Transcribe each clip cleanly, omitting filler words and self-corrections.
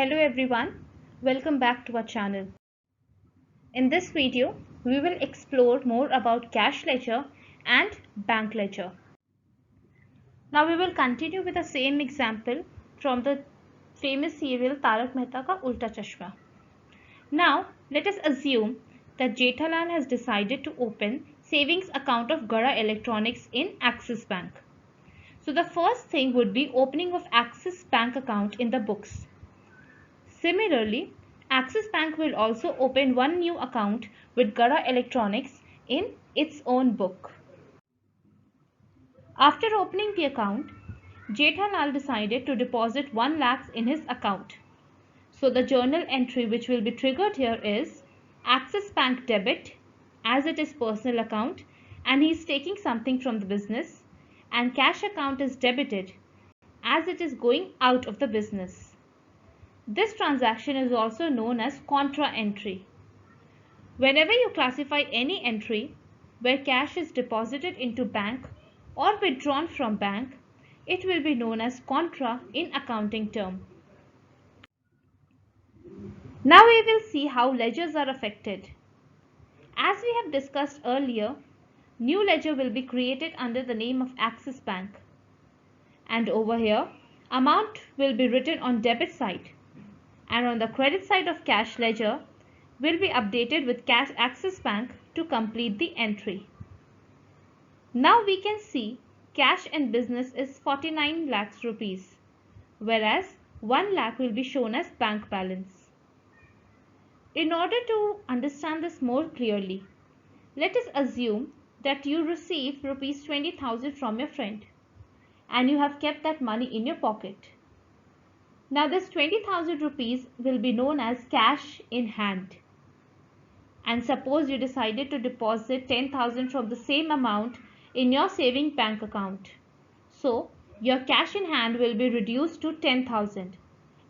Hello everyone, welcome back to our channel. In this video, we will explore more about cash ledger and bank ledger. Now we will continue with the same example from the famous serial Tarak Mehta Ka Ulta Chashma. Now let us assume that Jethalal has decided to open savings account of Gara Electronics in Axis Bank. So the first thing would be opening of Axis Bank account in the books. Similarly, Axis Bank will also open one new account with Gara Electronics in its own book. After opening the account, Jethalal decided to deposit 1 lakh in his account. So the journal entry which will be triggered here is Axis Bank debit, as it is personal account and he is taking something from the business, and cash account is debited as it is going out of the business. This transaction is also known as contra entry. Whenever you classify any entry where cash is deposited into bank or withdrawn from bank, it will be known as contra in accounting term. Now we will see how ledgers are affected. As we have discussed earlier, new ledger will be created under the name of Axis Bank. And over here, amount will be written on debit side. And on the credit side of cash ledger will be updated with cash Axis Bank to complete the entry. Now we can see cash in business is 49 lakhs rupees, whereas 1 lakh will be shown as bank balance. In order to understand this more clearly, let us assume that you receive rupees 20,000 from your friend and you have kept that money in your pocket. Now this 20,000 rupees will be known as cash in hand. And suppose you decided to deposit 10,000 from the same amount in your saving bank account. So your cash in hand will be reduced to 10,000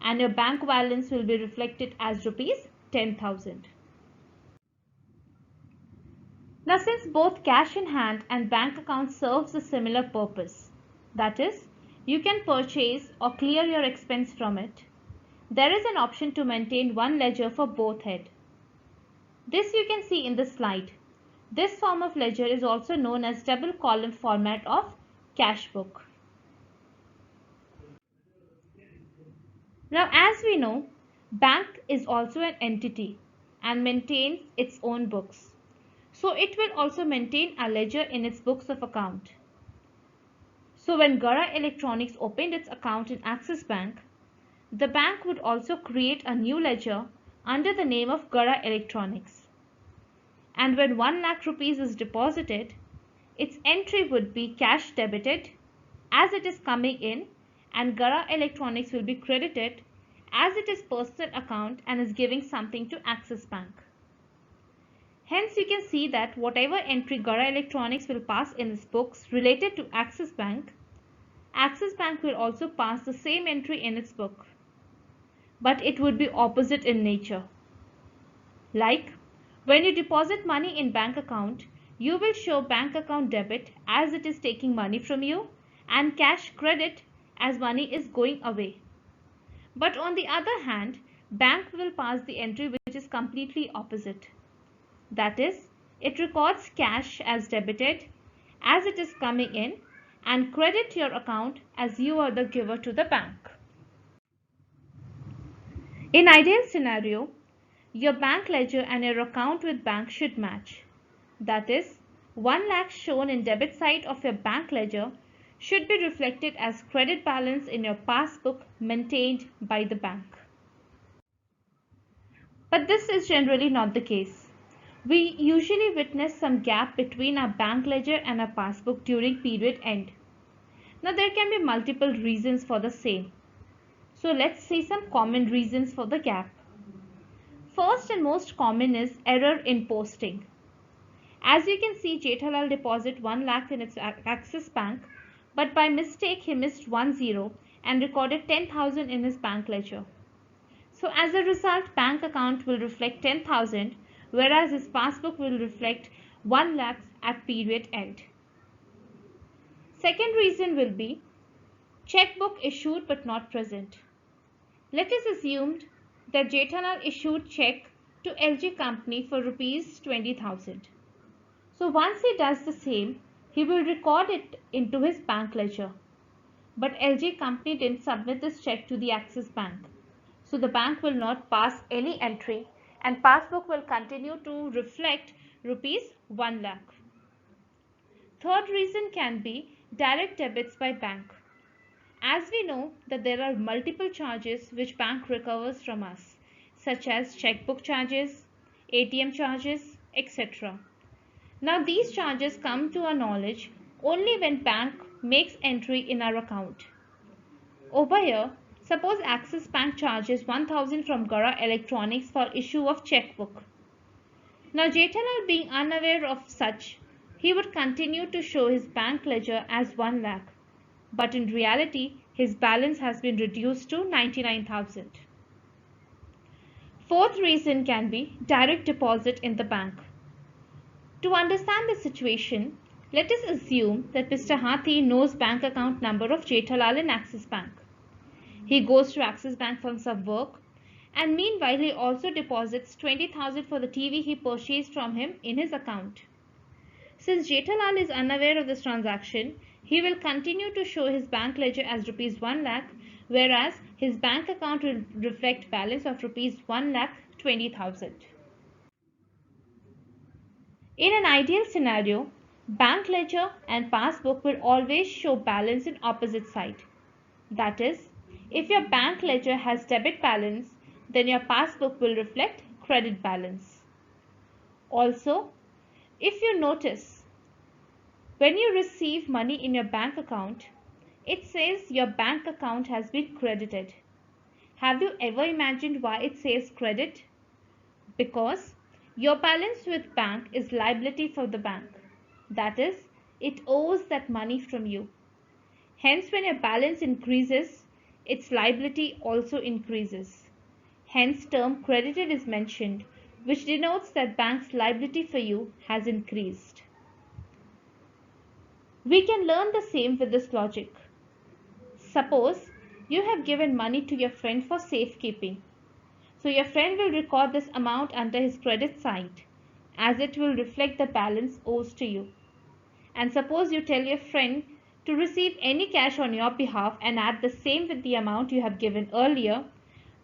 and your bank balance will be reflected as rupees 10,000. Now since both cash in hand and bank account serves a similar purpose, that is, you can purchase or clear your expense from it, there is an option to maintain one ledger for both head. This you can see in the slide. This form of ledger is also known as double column format of cash book. Now as we know, bank is also an entity and maintains its own books. So it will also maintain a ledger in its books of account. So when Gara Electronics opened its account in Axis Bank, the bank would also create a new ledger under the name of Gara Electronics. And when 1 lakh rupees is deposited, its entry would be cash debited as it is coming in, and Gara Electronics will be credited as it is personal account and is giving something to Axis Bank. Hence you can see that whatever entry Gara Electronics will pass in its books related to Axis Bank will also pass the same entry in its book. But it would be opposite in nature. Like, when you deposit money in bank account, you will show bank account debit as it is taking money from you and cash credit as money is going away. But on the other hand, bank will pass the entry which is completely opposite. That is, it records cash as debited as it is coming in and credit your account as you are the giver to the bank. In ideal scenario, your bank ledger and your account with bank should match. That is, 1 lakh shown in debit side of your bank ledger should be reflected as credit balance in your passbook maintained by the bank. But this is generally not the case. We usually witness some gap between our bank ledger and our passbook during period end. Now there can be multiple reasons for the same. So let's see some common reasons for the gap. First and most common is error in posting. As you can see, Jethalal deposited 1 lakh in its Axis Bank, but by mistake he missed 1 zero and recorded 10,000 in his bank ledger. So as a result, bank account will reflect 10,000, whereas his passbook will reflect 1 lakh at period end. Second reason will be checkbook issued but not present. Let us assume that Jethalal issued check to LG company for rupees 20,000. So once he does the same, he will record it into his bank ledger. But LG company didn't submit this check to the Axis Bank. So the bank will not pass any entry and passbook will continue to reflect rupees 1 lakh. Third reason can be direct debits by bank. As we know that there are multiple charges which bank recovers from us, such as checkbook charges, ATM charges, etc. Now these charges come to our knowledge only when bank makes entry in our account. Over here, suppose Axis Bank charges 1000 from Gara Electronics for issue of checkbook. Now Jethalal being unaware of such, he would continue to show his bank ledger as 1 lakh, but in reality his balance has been reduced to 99,000. Fourth reason can be direct deposit in the bank. To understand the situation, let us assume that Mr. Hathi knows bank account number of Jethalal in Axis Bank. He goes to Axis Bank for some work and meanwhile he also deposits 20,000 for the TV he purchased from him in his account. Since Jethalal is unaware of this transaction, he will continue to show his bank ledger as rupees 1 lakh, whereas his bank account will reflect balance of rupees 1 lakh 20,000. In an ideal scenario, bank ledger and passbook will always show balance in opposite side. That is, if your bank ledger has debit balance, then your passbook will reflect credit balance. Also, if you notice, when you receive money in your bank account, it says your bank account has been credited. Have you ever imagined why it says credit? Because your balance with bank is liability for the bank. That is, it owes that money from you. Hence, when your balance increases, its liability also increases. Hence, term credited is mentioned, which denotes that bank's liability for you has increased. We can learn the same with this logic. Suppose you have given money to your friend for safekeeping. So your friend will record this amount under his credit side, as it will reflect the balance owes to you. And suppose you tell your friend to receive any cash on your behalf and add the same with the amount you have given earlier,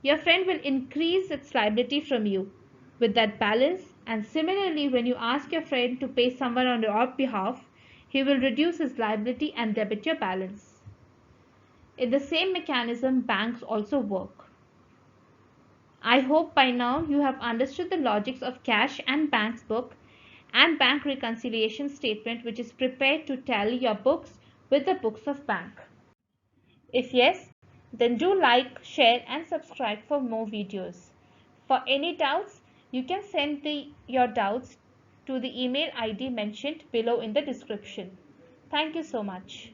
your friend will increase its liability from you with that balance, and similarly when you ask your friend to pay someone on your behalf, he will reduce his liability and debit your balance. In the same mechanism, banks also work. I hope by now you have understood the logics of cash and bank's book and bank reconciliation statement, which is prepared to tally your books with the books of bank. If yes, then do like, share and subscribe for more videos. For any doubts, you can send your doubts to the email ID mentioned below in the description. Thank you so much.